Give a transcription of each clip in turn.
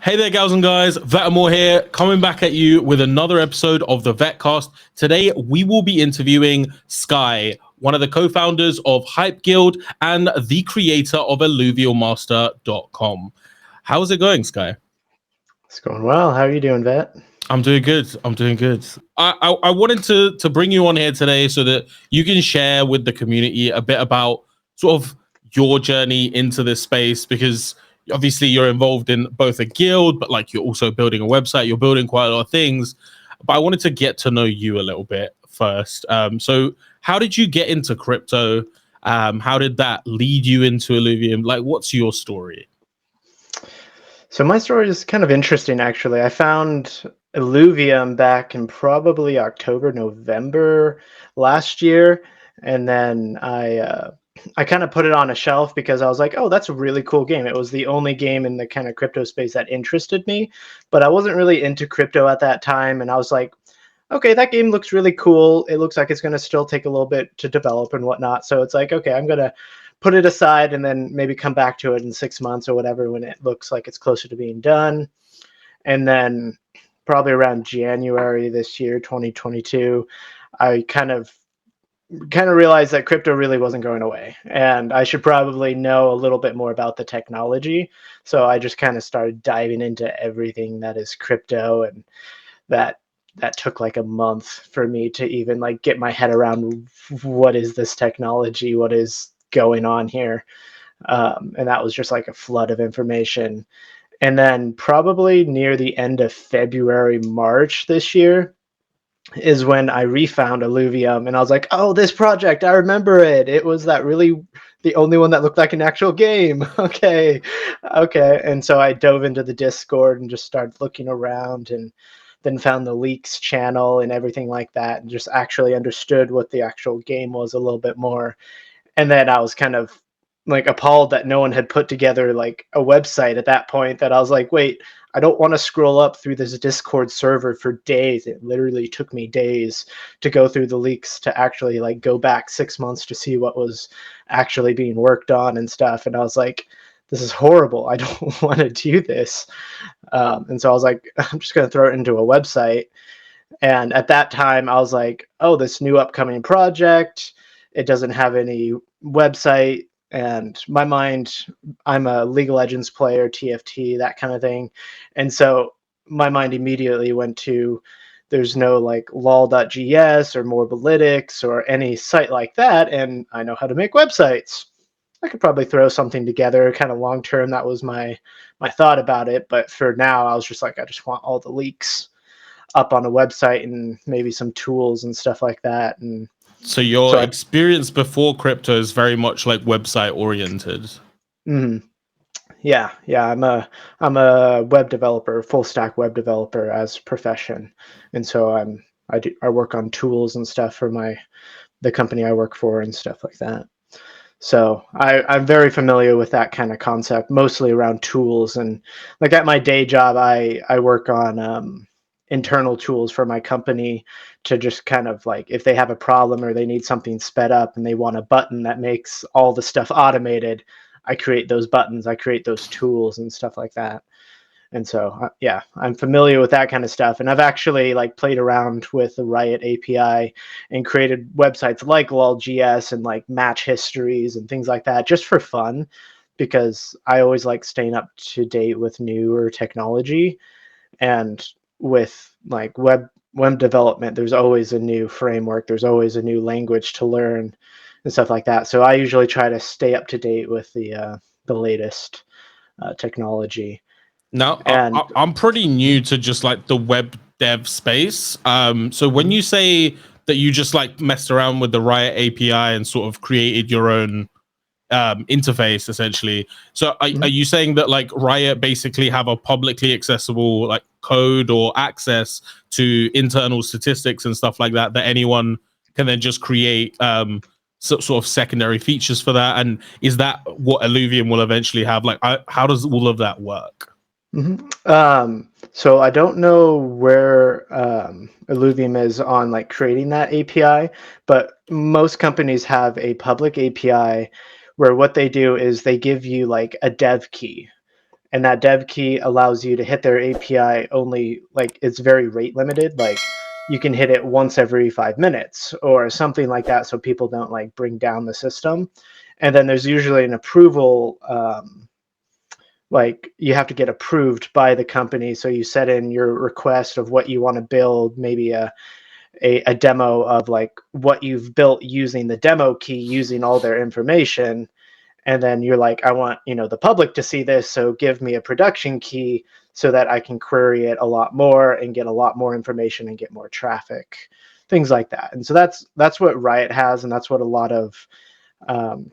Hey there, gals and guys. Vetemor here, coming back at you with another episode of the Vetcast. Today, we will be interviewing Sky, one of the co-founders of Hype Guild and the creator of Illuviummaster.com. How's it going, Sky? It's going well. How are you doing, Vet? I'm doing good. I wanted to bring you on here today so that you can share with the community a bit about sort of your journey into this space, because obviously you're involved in both a guild, but like you're also building a website, you're building quite a lot of things. But I wanted to get to know you a little bit first. So how did you get into crypto? How did that lead you into Illuvium? Like, what's your story? So my story is kind of interesting, actually. I found Illuvium back in probably October, November last year, and then I kind of put it on a shelf because I was like, oh, that's a really cool game. It was the only game in the kind of crypto space that interested me, but I wasn't really into crypto at that time, and I was like, okay, that game looks really cool. It looks like it's going to still take a little bit to develop and whatnot. So it's like, okay, I'm going to put it aside and then maybe come back to it in 6 months or whatever when it looks like it's closer to being done. And then probably around January this year, 2022, I kind of realized that crypto really wasn't going away and I should probably know a little bit more about the technology. So I just kind of started diving into everything that is crypto, and that took like a month for me to even like get my head around what is this technology, what is going on here. And that was just like a flood of information. And then probably near the end of February, March this year is when I refound Illuvium, and I was like, oh, this project, I remember it. It was that really the only one that looked like an actual game. Okay. And so I dove into the Discord and just started looking around, and then found the leaks channel and everything like that, and just actually understood what the actual game was a little bit more. And then I was kind of like appalled that no one had put together like a website at that point, that I was like, wait, I don't want to scroll up through this Discord server for days. It literally took me days to go through the leaks to actually like go back 6 months to see what was actually being worked on and stuff. And I was like, this is horrible. I don't want to do this. And so I was like, I'm just going to throw it into a website. And at that time, I was like, oh, this new upcoming project, it doesn't have any website. And my mind, I'm a League of Legends player, TFT, that kind of thing. And so my mind immediately went to, there's no like lol.gs or Morbalytics or any site like that. And I know how to make websites. I could probably throw something together kind of long term. That was my thought about it. But for now, I was just like, I just want all the leaks up on a website and maybe some tools and stuff like that. And so your experience before crypto is very much like website oriented. Mm-hmm. Yeah. I'm a web developer, full stack web developer as profession, and so I work on tools and stuff for the company I work for and stuff like that. So I'm very familiar with that kind of concept, mostly around tools. And like at my day job, I work on internal tools for my company to just kind of like, if they have a problem or they need something sped up and they want a button that makes all the stuff automated, I create those buttons, I create those tools and stuff like that. And so, yeah, I'm familiar with that kind of stuff. And I've actually like played around with the Riot API and created websites like lol.gs and like match histories and things like that just for fun, because I always like staying up to date with newer technology. And with like web development, there's always a new framework, there's always a new language to learn and stuff like that. So I usually try to stay up to date with the latest technology. Now, I'm pretty new to just like the web dev space. So when you say that you just like messed around with the Riot API and sort of created your own interface, essentially, so are you saying that like Riot basically have a publicly accessible like code or access to internal statistics and stuff like that anyone can then just create sort of secondary features for that? And is that what Illuvium will eventually have? Like, how does all of that work? So I don't know where Illuvium is on like creating that API, but most companies have a public API where what they do is they give you like a dev key. and that dev key allows you to hit their API only, like it's very rate limited, like you can hit it once every 5 minutes or something like that, so people don't like bring down the system. And then there's usually an approval, like you have to get approved by the company, so you set in your request of what you want to build, maybe a demo of like what you've built using the demo key, using all their information. And then you're like, I want, the public to see this, so give me a production key so that I can query it a lot more and get a lot more information and get more traffic, things like that. And so that's what Riot has, and that's what a lot of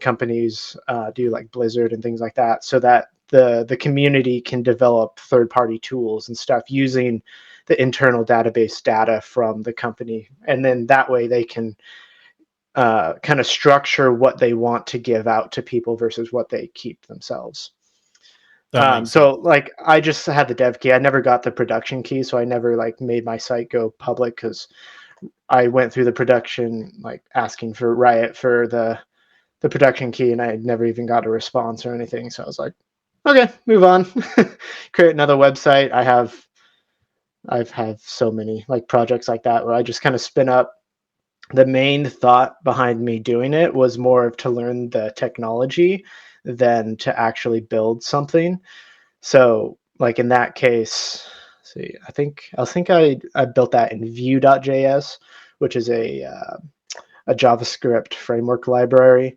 companies do, like Blizzard and things like that, so that the community can develop third-party tools and stuff using the internal database data from the company. And then that way they can kind of structure what they want to give out to people versus what they keep themselves. So like I just had the dev key. I never got the production key, so I never like made my site go public, because I went through the production, like asking for Riot for the production key, and I never even got a response or anything. So I was like, okay, move on. Create another website. I've had so many like projects like that where I just kind of spin up. The main thought behind me doing it was more to learn the technology than to actually build something. So like in that case, see, I think I built that in Vue.js, which is a JavaScript framework library,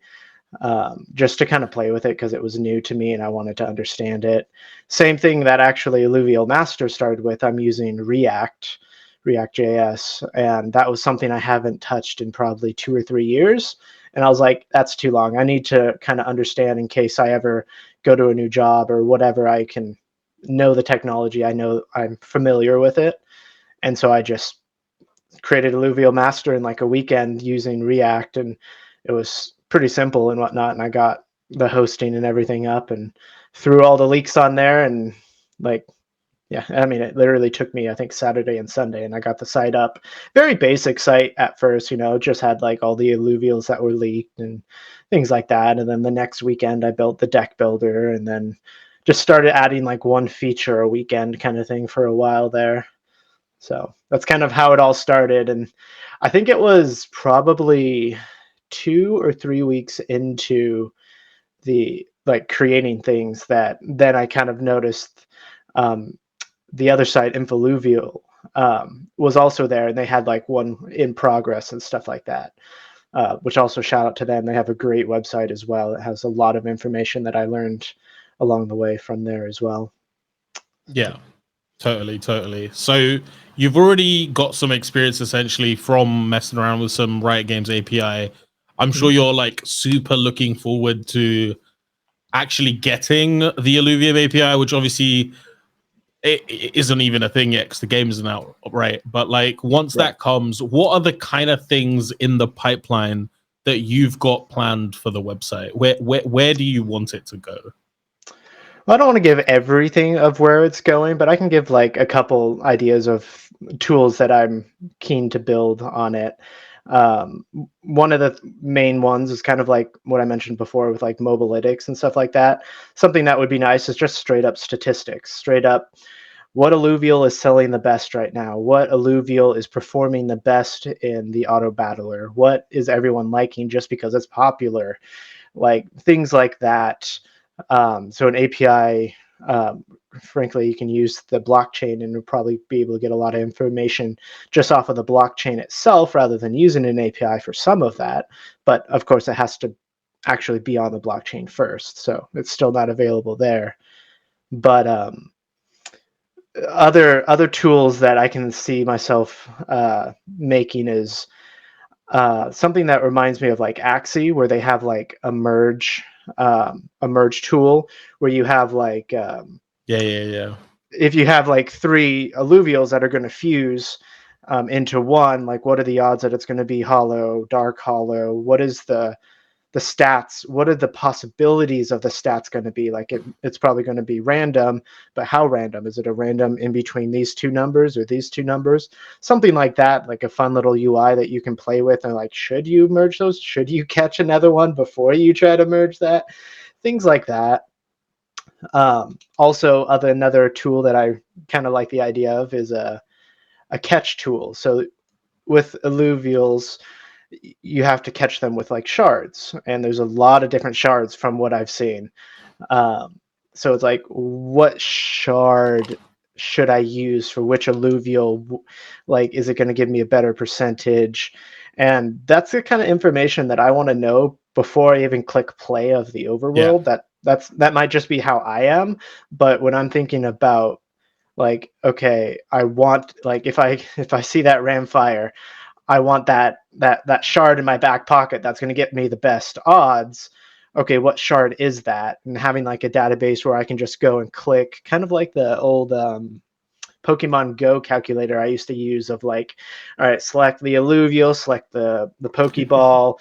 just to kind of play with it because it was new to me and I wanted to understand it. Same thing that actually Illuvium Master started with. I'm using React.js, and that was something I haven't touched in probably 2 or 3 years. And I was like, that's too long. I need to kind of understand in case I ever go to a new job or whatever, I can know the technology. I know I'm familiar with it. And so I just created Illuvium Master in like a weekend using React, and it was pretty simple and whatnot. And I got the hosting and everything up and threw all the leaks on there, and like, yeah, I mean, it literally took me, I think, Saturday and Sunday, and I got the site up. Very basic site at first, just had like all the alluvials that were leaked and things like that. And then the next weekend, I built the deck builder, and then just started adding like one feature a weekend kind of thing for a while there. So that's kind of how it all started. And I think it was probably 2 or 3 weeks into the like creating things that then I kind of noticed the other side, Infoluvial, was also there, and they had like one in progress and stuff like that, which also shout out to them. They have a great website as well. It has a lot of information that I learned along the way from there as well. Yeah, totally. So you've already got some experience essentially from messing around with some Riot Games API. I'm sure you're like super looking forward to actually getting the Illuvium API, which obviously it isn't even a thing yet because the game isn't out, right? But like once that comes, what are the kind of things in the pipeline that you've got planned for the website? Where do you want it to go? Well, I don't want to give everything of where it's going, but I can give like a couple ideas of tools that I'm keen to build on it. One of the main ones is kind of like what I mentioned before with like mobilytics and stuff like that. Something that would be nice is just straight up statistics, straight up what alluvial is selling the best right now, what alluvial is performing the best in the auto battler, what is everyone liking just because it's popular, like things like that. So an API, frankly, you can use the blockchain and you'll probably be able to get a lot of information just off of the blockchain itself rather than using an API for some of that. But of course, it has to actually be on the blockchain first, so it's still not available there. But other tools that I can see myself making is something that reminds me of like Axie, where they have like a merge tool where you have like Yeah. If you have like 3 alluvials that are going to fuse into one, like what are the odds that it's going to be hollow, dark hollow? What is the stats? What are the possibilities of the stats going to be? Like it's probably going to be random, but how random? Is it a random in between these 2 numbers or these 2 numbers? Something like that, like a fun little UI that you can play with, and like, should you merge those? Should you catch another one before you try to merge that? Things like that. Also, another tool that I kind of like the idea of is a catch tool. So with alluvials, you have to catch them with like shards, and there's a lot of different shards from what I've seen. So it's like, what shard should I use for which alluvial? Like, is it going to give me a better percentage? And that's the kind of information that I want to know before I even click play of the overworld. That might just be how I am, but when I'm thinking about like, okay, I want, like, if I see that Ramfire, I want that shard in my back pocket that's going to get me the best odds. Okay, what shard is that? And having like a database where I can just go and click, kind of like the old Pokemon Go calculator I used to use of like, all right, select the alluvial, select the Pokeball,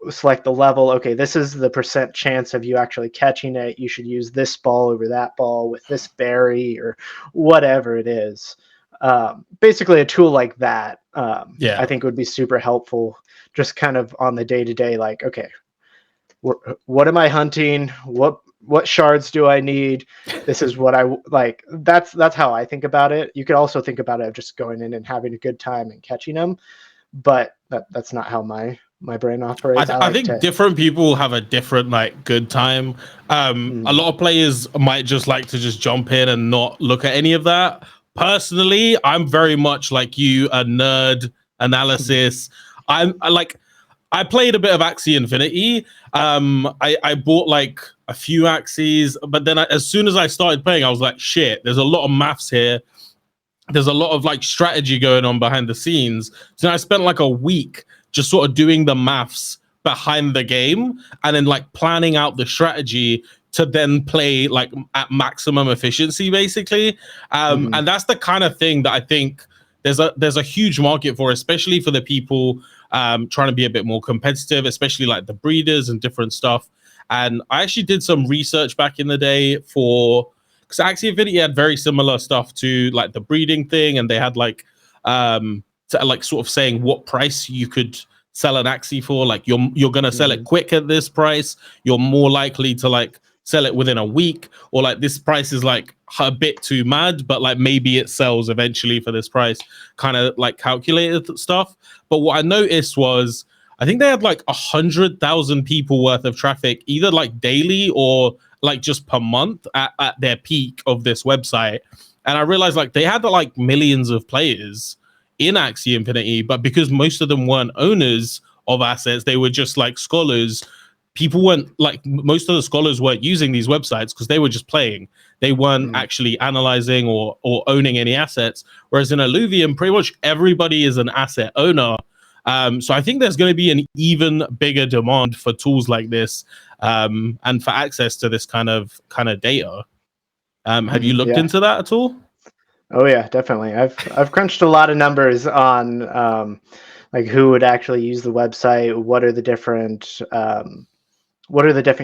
select the level. Okay, this is the percent chance of you actually catching it. You should use this ball over that ball with this berry or whatever it is. Basically a tool like that, I think would be super helpful, just kind of on the day-to-day, like, okay, what am I hunting? What shards do I need? This is what I like. That's how I think about it. You could also think about it of just going in and having a good time and catching them, but that's not how my brain operates. I think different people have a different like good time. A lot of players might just like to just jump in and not look at any of that. Personally, I'm very much like you, a nerd analysis. I played a bit of Axie Infinity. I bought like a few Axies, but then as soon as I started playing, I was like, shit, there's a lot of maths here. There's a lot of like strategy going on behind the scenes. So I spent like a week just sort of doing the maths behind the game and then like planning out the strategy to then play like at maximum efficiency, basically. And that's the kind of thing that I think there's a huge market for, especially for the people trying to be a bit more competitive, especially like the breeders and different stuff. And I actually did some research back in the day for, because Axie Infinity had very similar stuff to like the breeding thing, and they had like like sort of saying what price you could sell an Axie for. Like you're gonna sell it quick at this price. You're more likely to like sell it within a week, or like this price is like a bit too mad, but like maybe it sells eventually for this price. Kind of like calculated stuff. But what I noticed was, I think they had like 100,000 people worth of traffic, either like daily or like just per month at their peak of this website. And I realized like they had like millions of players in Axie Infinity, but because most of them weren't owners of assets, they were just like scholars. People weren't like, most of the scholars weren't using these websites because they were just playing. They weren't actually analyzing or owning any assets. Whereas in Illuvium, pretty much everybody is an asset owner. So I think there's going to be an even bigger demand for tools like this, and for access to this kind of data. Have you looked into that at all? Oh yeah, definitely. I've crunched a lot of numbers on like who would actually use the website. What are the different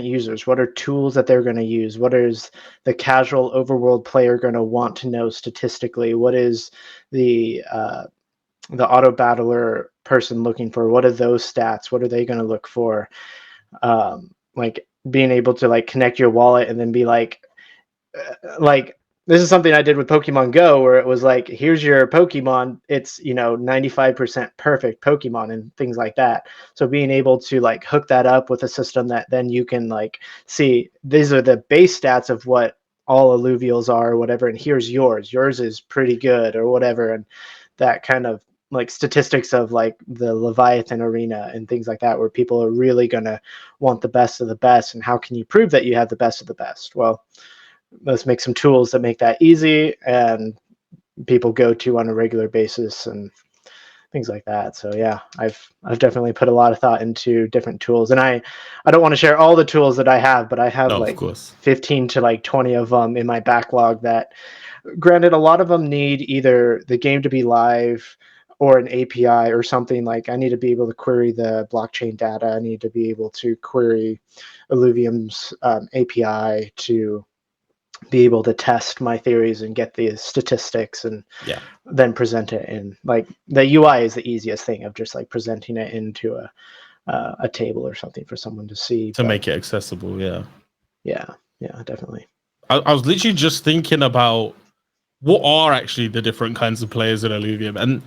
users? What are tools that they're going to use? What is the casual overworld player going to want to know statistically? What is the auto battler person looking for? What are those stats? What are they going to look for? Like being able to like connect your wallet and then be like this is something I did with Pokemon Go, where it was like, here's your Pokemon. It's 95% perfect Pokemon and things like that. So being able to like hook that up with a system that then you can like see, these are the base stats of what all alluvials are or whatever, and here's yours. Yours is pretty good or whatever, and that kind of like statistics of like the Leviathan arena and things like that, where people are really going to want the best of the best. And how can you prove that you have the best of the best? Well, let's make some tools that make that easy and people go to on a regular basis and things like that. So yeah, I've definitely put a lot of thought into different tools, and I don't want to share all the tools that I have, but I have 15 to like 20 of them in my backlog that, granted, a lot of them need either the game to be live or an API or something. Like I need to be able to query the blockchain data. I need to be able to query Illuvium's API to be able to test my theories and get the statistics and then present it in, like, the UI is the easiest thing of just like presenting it into a table or something for someone to see, to make it accessible. Yeah, definitely. I was literally just thinking about what are actually the different kinds of players in Illuvium, and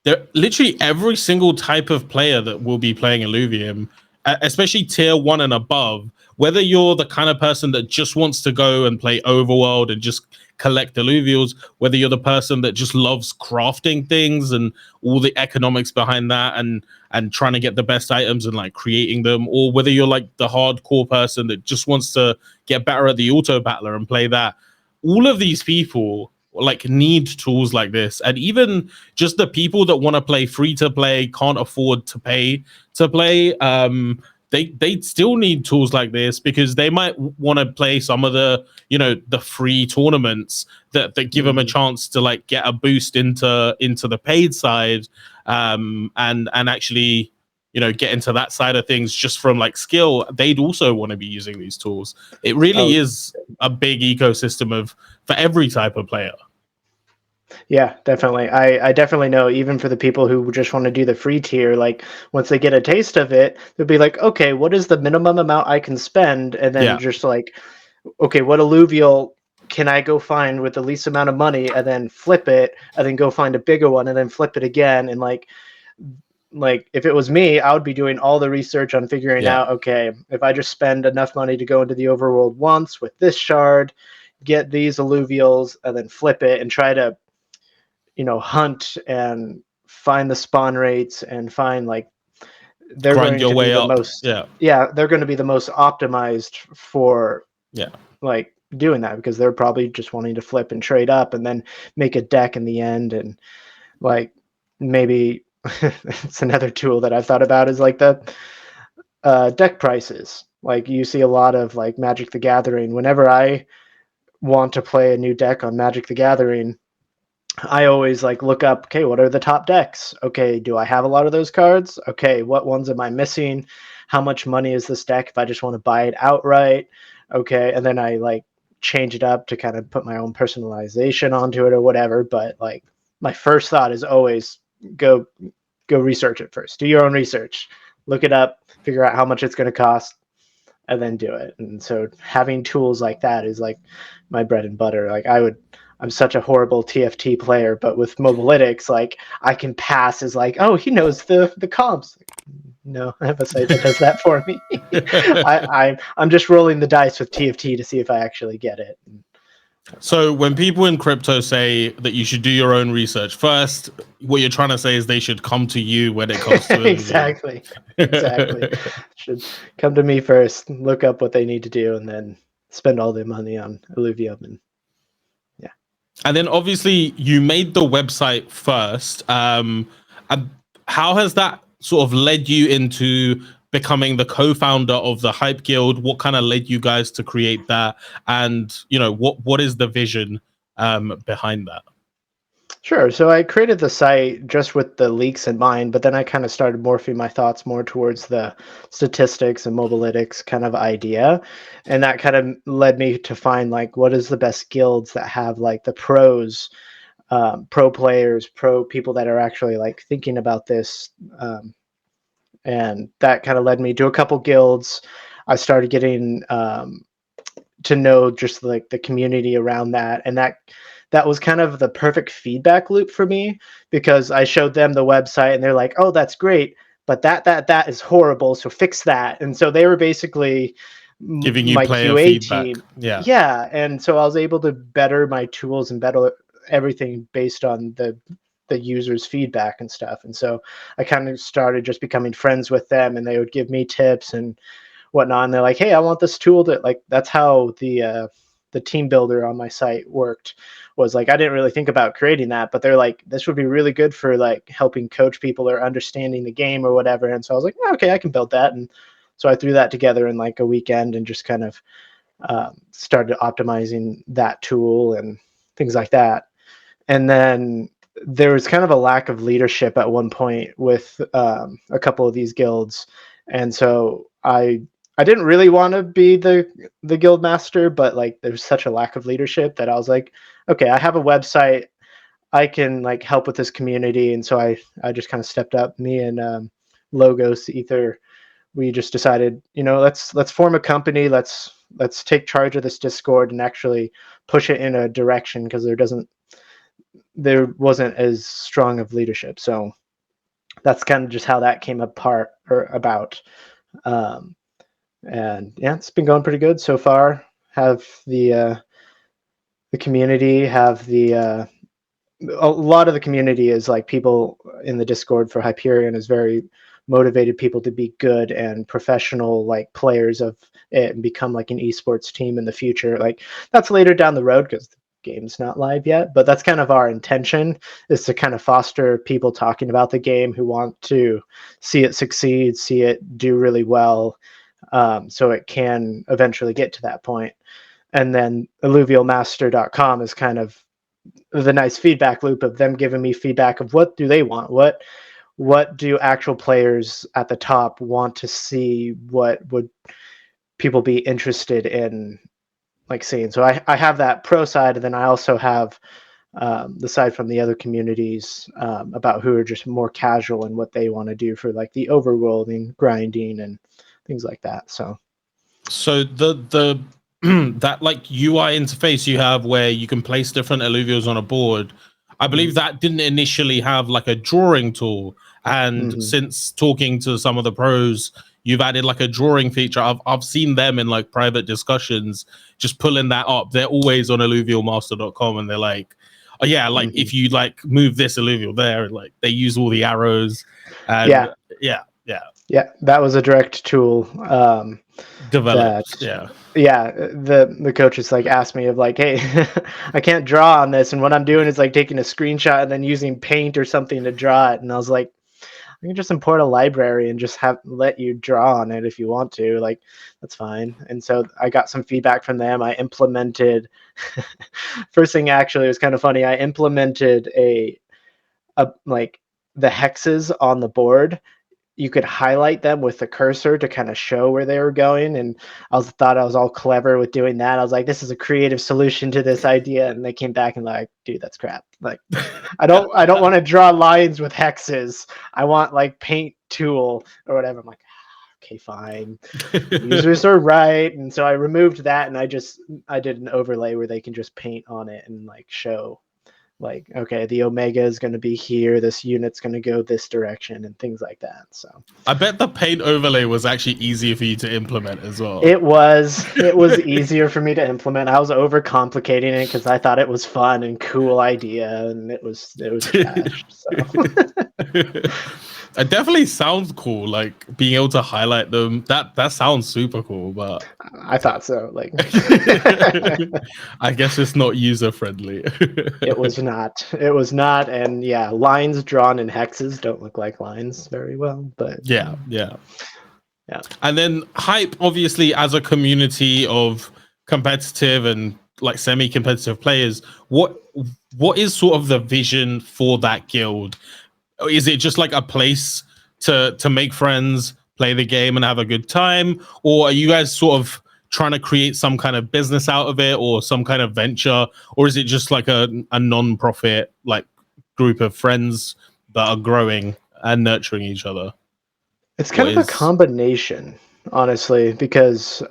there literally every single type of player that will be playing Illuvium, especially tier 1 and above, whether you're the kind of person that just wants to go and play Overworld and just collect alluvials, whether you're the person that just loves crafting things and all the economics behind that and trying to get the best items and like creating them, or whether you're like the hardcore person that just wants to get better at the auto battler and play that, all of these people like need tools like this. And even just the people that want to play free to play, can't afford to pay to play, they still need tools like this, because they might want to play some of the, you know, the free tournaments that give them a chance to like get a boost into the paid side, and actually, you know, get into that side of things just from like skill. They'd also want to be using these tools. It really is a big ecosystem for every type of player. Yeah, definitely. I definitely know, even for the people who just want to do the free tier, like once they get a taste of it, they'll be like, okay, what is the minimum amount I can spend? And then just like, okay, what alluvial can I go find with the least amount of money, and then flip it, and then go find a bigger one, and then flip it again. And like if it was me, I would be doing all the research on figuring out, okay, if I just spend enough money to go into the overworld once with this shard, get these alluvials, and then flip it and try to, you know, hunt and find the spawn rates and find like they're Grind going your to way be the up. most they're going to be the most optimized for like doing that, because they're probably just wanting to flip and trade up and then make a deck in the end. And like maybe it's another tool that I've thought about is like the deck prices. Like you see a lot of like Magic the Gathering. Whenever I want to play a new deck on Magic the Gathering, I always like look up, okay, what are the top decks? Okay, do I have a lot of those cards? Okay, what ones am I missing? How much money is this deck if I just want to buy it outright? Okay, and then I like change it up to kind of put my own personalization onto it or whatever. But like my first thought is always go research it first. Do your own research. Look it up, figure out how much it's going to cost, and then do it. And so having tools like that is like my bread and butter. Like I'm such a horrible TFT player, but with Mobalytics, like I can pass as like, oh, he knows the comps. No, I have a site that does that for me. I'm just rolling the dice with TFT to see if I actually get it. So when people in crypto say that you should do your own research first, what you're trying to say is they should come to you when it comes to exactly. Should come to me first, look up what they need to do, and then spend all their money on Illuvium. And and then obviously you made the website first. And how has that sort of led you into becoming the co-founder of the Hype Guild? What kind of led you guys to create that? And, you know, what is the vision behind that? Sure. So I created the site just with the leaks in mind, but then I kind of started morphing my thoughts more towards the statistics and Mobalytics kind of idea. And that kind of led me to find like what is the best guilds that have like the pros, pro players, pro people that are actually like thinking about this. And that kind of led me to a couple guilds. I started getting to know just like the community around that, and that was kind of the perfect feedback loop for me, because I showed them the website and they're like, oh, that's great, but that is horrible, so fix that. And so they were basically giving you my player QA feedback. team. Yeah. And so I was able to better my tools and better everything based on the users' feedback and stuff. And so I kind of started just becoming friends with them, and they would give me tips and whatnot. And they're like, hey, I want this tool to like, that's how the team builder on my site worked. Was like, I didn't really think about creating that, but they're like, this would be really good for like helping coach people or understanding the game or whatever. And so I was like, oh, okay, I can build that. And so I threw that together in like a weekend and just kind of started optimizing that tool and things like that. And then there was kind of a lack of leadership at one point with a couple of these guilds. And so I didn't really want to be the guild master, but like there's such a lack of leadership that I was like, okay, I have a website, I can like help with this community. And so I just kind of stepped up. Me and Logos Ether, we just decided, you know, let's form a company, let's let's take charge of this Discord and actually push it in a direction, because there wasn't as strong of leadership. So that's kind of just how that came apart or about. And yeah, it's been going pretty good so far. Have the community, have a lot of the community is like people in the Discord for Hyperion is very motivated people to be good and professional like players of it and become like an esports team in the future. Like that's later down the road because the game's not live yet, but that's kind of our intention, is to kind of foster people talking about the game who want to see it succeed, see it do really well, so it can eventually get to that point. And then alluvialmaster.com is kind of the nice feedback loop of them giving me feedback of what do they want, what do actual players at the top want to see, what would people be interested in like seeing. So I have that pro side, and then I also have the side from the other communities about who are just more casual and what they want to do for like the overworlding, grinding, and things like that. So the that like UI interface you have where you can place different alluvials on a board, I believe that didn't initially have like a drawing tool. And since talking to some of the pros, you've added like a drawing feature. I've seen them in like private discussions just pulling that up. They're always on alluvialmaster.com and they're like, oh yeah, like if you like move this alluvial there, like they use all the arrows. And yeah, that was a direct tool developed. The coaches like asked me of like, hey, I can't draw on this, and what I'm doing is like taking a screenshot and then using paint or something to draw it. And I was like, I can just import a library and just let you draw on it if you want to, like that's fine. And so I got some feedback from them. I implemented first thing, actually, it was kind of funny, I implemented a like the hexes on the board, you could highlight them with the cursor to kind of show where they were going. And thought I was all clever with doing that. I was like, this is a creative solution to this idea. And they came back and like, dude, that's crap. Like, I don't want to draw lines with hexes. I want like paint tool or whatever. I'm like, okay, fine. Users are right. And so I removed that, and I did an overlay where they can just paint on it and like show like, okay, the omega is going to be here, this unit's going to go this direction, and things like that. So I bet the paint overlay was actually easier for you to implement as well. It was easier for me to implement. I was overcomplicating it because I thought it was fun and cool idea, and it was trash. So it definitely sounds cool, like being able to highlight them. That sounds super cool, but I thought so. Like, I guess it's not user friendly. It was not, and yeah, lines drawn in hexes don't look like lines very well. But yeah. And then Hype, obviously, as a community of competitive and like semi-competitive players, what is sort of the vision for that guild? Is it just like a place to make friends, play the game, and have a good time? Or are you guys sort of trying to create some kind of business out of it, or some kind of venture? Or is it just like a non-profit like group of friends that are growing and nurturing each other? It's kind of a combination, honestly, because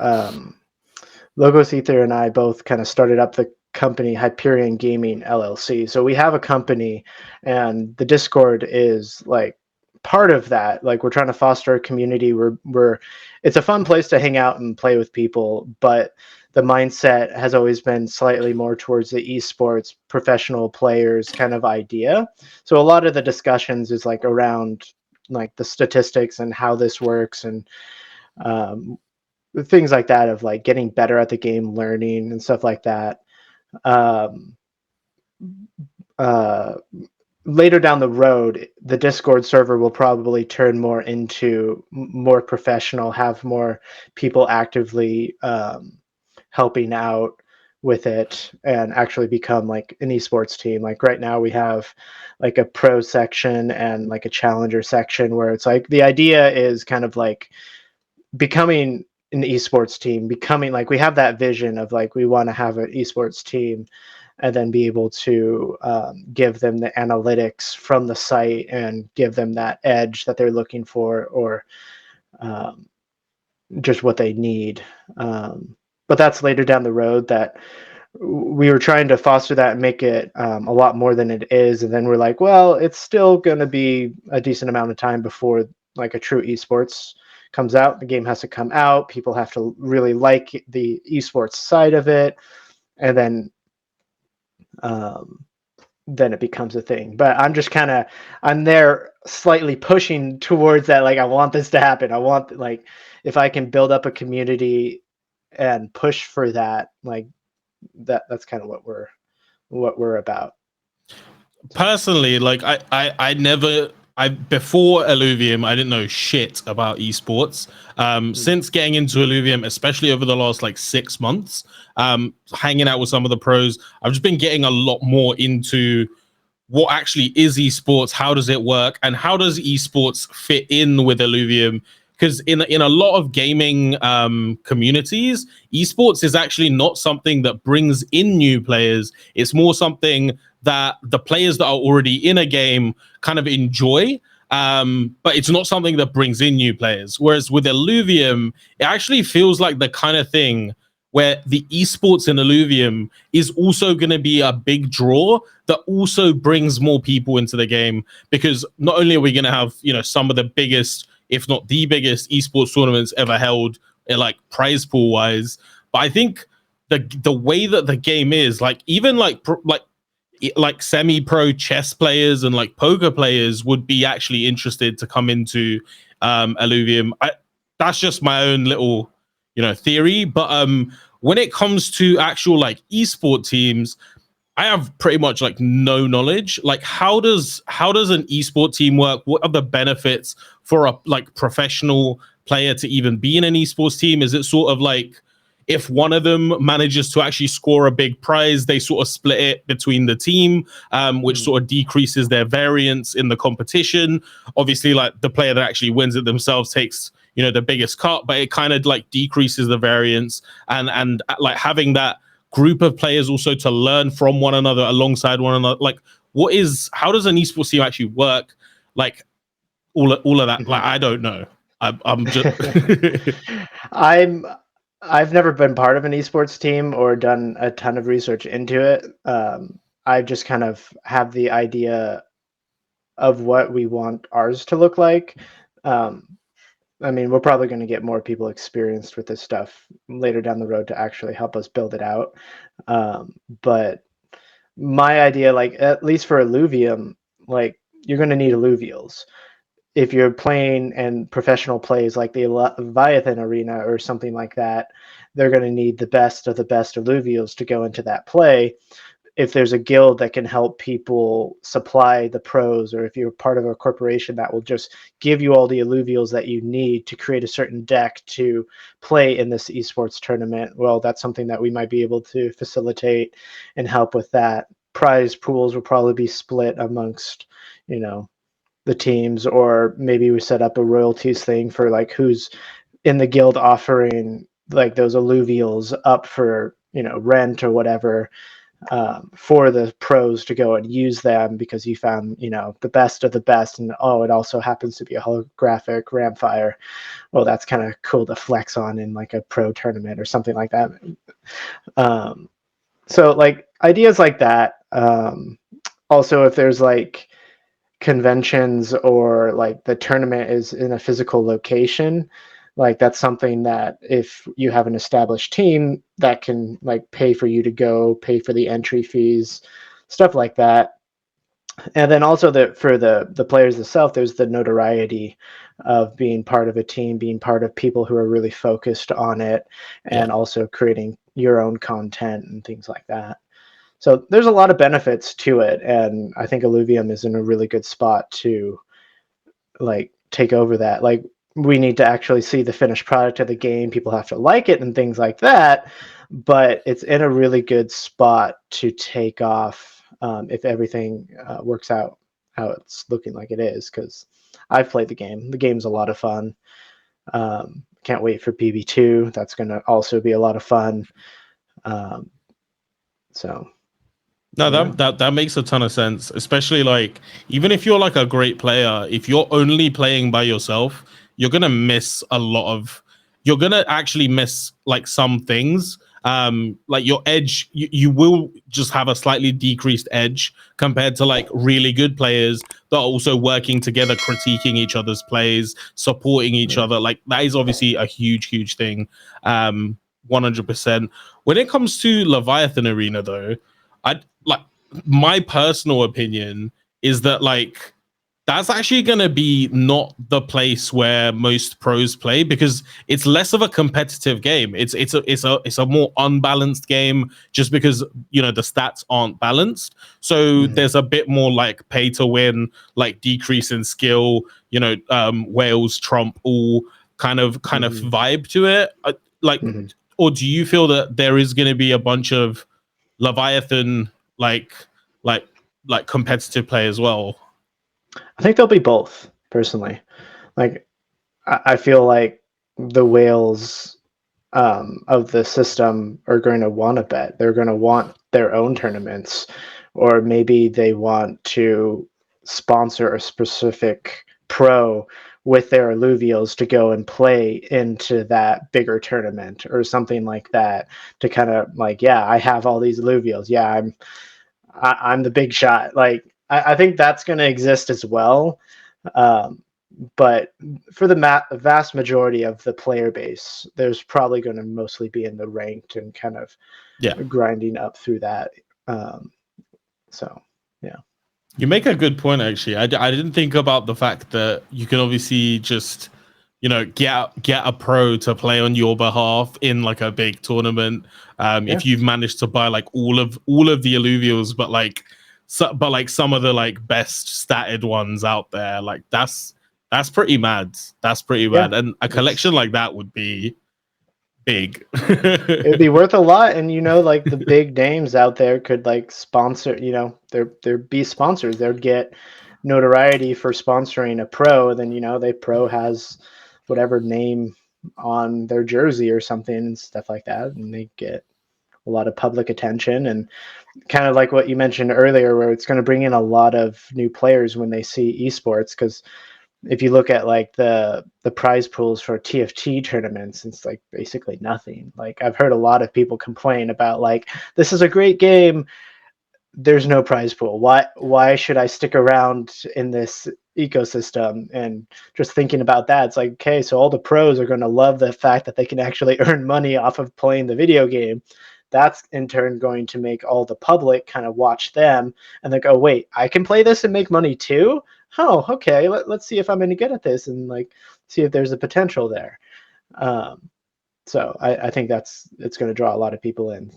Logos Ether and I both kind of started up the company Hyperion Gaming LLC. So we have a company, and the Discord is like part of that. Like, we're trying to foster a community where it's a fun place to hang out and play with people, but the mindset has always been slightly more towards the esports professional players kind of idea. So a lot of the discussions is like around like the statistics and how this works, and things like that, of like getting better at the game, learning and stuff like that. Later down the road, the Discord server will probably turn more into more professional, have more people actively helping out with it, and actually become like an esports team. Like right now we have like a pro section and like a challenger section, where it's like the idea is kind of like becoming an esports team, becoming like, we have that vision of like, we want to have an esports team and then be able to give them the analytics from the site and give them that edge that they're looking for, or just what they need. but that's later down the road. That we were trying to foster that and make it a lot more than it is, and then we're like, well, it's still going to be a decent amount of time before like a true esports comes out. The game has to come out, people have to really like the esports side of it, and then it becomes a thing. But I'm just I'm there slightly pushing towards that. Like, I want this to happen. I want, like, if I can build up a community and push for that, like that's kind of what we're about. Personally, like I never, before Illuvium, I didn't know shit about esports. Since getting into Illuvium, especially over the last like 6 months, hanging out with some of the pros, I've just been getting a lot more into what actually is esports, how does it work, and how does esports fit in with Illuvium? Because in a lot of gaming communities, esports is actually not something that brings in new players. It's more something that the players that are already in a game kind of enjoy, but it's not something that brings in new players. Whereas with Illuvium, it actually feels like the kind of thing where the esports in Illuvium is also going to be a big draw that also brings more people into the game, because not only are we going to have, you know, some of the biggest, if not the biggest esports tournaments ever held, like prize pool wise, but I think the way that the game is, like, even like semi-pro chess players and like poker players would be actually interested to come into Illuvium. That's just my own little, you know, theory. But when it comes to actual like esport teams, I have pretty much like no knowledge. Like, how does an esport team work? What are the benefits for a like professional player to even be in an esports team? Is it sort of like, if one of them manages to actually score a big prize, they sort of split it between the team, which sort of decreases their variance in the competition? Obviously, like, the player that actually wins it themselves takes, you know, the biggest cut, but it kind of like decreases the variance, and like having that group of players also to learn from one another alongside one another. Like, how does an esports team actually work? Like, all of that. Like, I don't know. I'm just I've never been part of an esports team or done a ton of research into it. I just kind of have the idea of what we want ours to look like. I mean, we're probably going to get more people experienced with this stuff later down the road to actually help us build it out. But my idea, like, at least for Illuvium, like, you're going to need alluvials. If you're playing and professional plays like the Leviathan arena or something like that, they're going to need the best of the best alluvials to go into that play. If there's a guild that can help people supply the pros, or if you're part of a corporation that will just give you all the alluvials that you need to create a certain deck to play in this esports tournament, well, that's something that we might be able to facilitate and help with that. Prize pools will probably be split amongst, you know, the teams, or maybe we set up a royalties thing for like who's in the guild offering like those alluvials up for, you know, rent or whatever, for the pros to go and use them because you found, you know, the best of the best, and oh, it also happens to be a holographic Ramfire. Well, that's kind of cool to flex on in like a pro tournament or something like that. So like ideas like that. Also, if there's like conventions or like the tournament is in a physical location, like that's something that if you have an established team that can like pay for you to go, pay for the entry fees, stuff like that. And then also for the players themselves, there's the notoriety of being part of a team, being part of people who are really focused on it, and also creating your own content and things like that. So there's a lot of benefits to it, and I think Illuvium is in a really good spot to like take over that. Like, we need to actually see the finished product of the game. People have to like it and things like that, but it's in a really good spot to take off if everything works out how it's looking like it is, because I've played the game. The game's a lot of fun. Can't wait for PB2. That's going to also be a lot of fun. So... No, that makes a ton of sense, especially like, even if you're like a great player, if you're only playing by yourself, you're gonna miss a lot of you're gonna actually miss like some things. Like your edge, you will just have a slightly decreased edge compared to like really good players that are also working together, critiquing each other's plays, supporting each other. Like that is obviously a huge thing. 100%. When it comes to Leviathan Arena, though, I like my personal opinion is that like that's actually going to be not the place where most pros play, because it's less of a competitive game. It's a more unbalanced game, just because the stats aren't balanced. So there's a bit more like pay to win, like decrease in skill. Whales trump all kind of vibe to it. Or do you feel that there is going to be a bunch of Leviathan like competitive play as well? I think they'll be both, personally. Like, I feel like the whales of the system are going to want to bet. They're going to want their own tournaments, or maybe they want to sponsor a specific pro with their alluvials to go and play into that bigger tournament or something like that, to kind of like, yeah, I have all these alluvials. Yeah, I'm the big shot. Like, I think that's going to exist as well. But for the vast majority of the player base, there's probably going to mostly be in the ranked and kind of grinding up through that. So, yeah. You make a good point, actually. I didn't think about the fact that you can obviously just, get a pro to play on your behalf in like a big tournament. If you've managed to buy like all of the alluvials, but some of the like best statted ones out there, like that's pretty mad. That's pretty mad. And a collection like that would be big. It'd be worth a lot. And like the big names out there could like sponsor, there'd be sponsors. They'd get notoriety for sponsoring a pro. Then they pro has whatever name on their jersey or something and stuff like that, and they get a lot of public attention. And kind of like what you mentioned earlier, where it's going to bring in a lot of new players when they see esports. Because if you look at like the prize pools for TFT tournaments, it's like basically nothing. Like, I've heard a lot of people complain about like, this is a great game, there's no prize pool. Why should I stick around in this ecosystem? And just thinking about that, it's like, okay, so all the pros are going to love the fact that they can actually earn money off of playing the video game. That's in turn going to make all the public kind of watch them and they go, wait, I can play this and make money too? Oh, okay, let's see if I'm any good at this, and like see if there's a potential there. So I think it's going to draw a lot of people in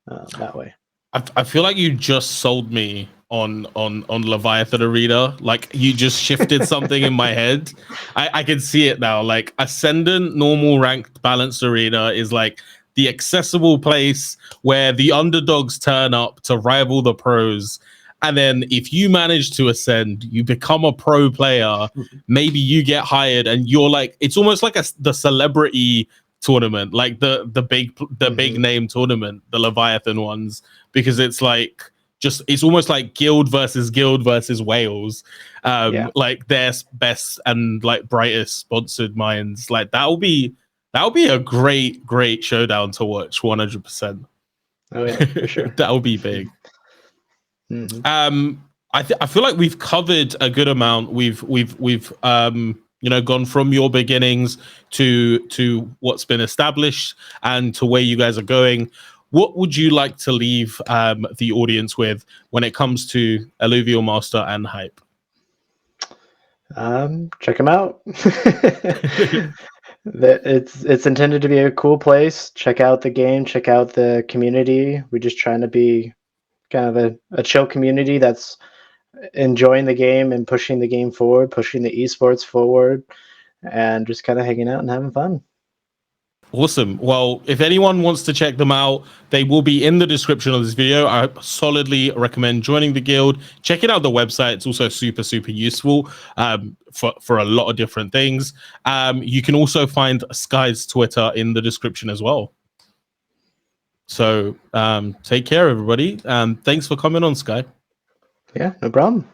that way. I feel like you just sold me on Leviathan Arena. Like, you just shifted something in my head. I can see it now. Like, Ascendant, normal, ranked, balanced arena is like the accessible place where the underdogs turn up to rival the pros. And then if you manage to ascend, you become a pro player. Maybe you get hired, and you're like, it's almost like the celebrity tournament, like the big name tournament, the Leviathan ones, because it's like it's almost like guild versus Wales. Like their best and like brightest sponsored minds. Like that'll be a great showdown to watch. 100%. Oh yeah, for sure. That'll be big. I feel like we've covered a good amount. We've gone from your beginnings to what's been established and to where you guys are going. What would you like to leave the audience with when it comes to Alluvial Master and Hype? Check them out. It's intended to be a cool place. Check out the game, check out the community. We're just trying to be kind of a chill community that's enjoying the game and pushing the game forward, pushing the esports forward, and just kind of hanging out and having fun. Awesome. Well, if anyone wants to check them out, they will be in the description of this video. I solidly recommend joining the guild. Checking out the website. It's also super useful for a lot of different things. You can also find Sky's Twitter in the description as well. So take care, everybody. Thanks for coming on, Sky. Yeah, no problem.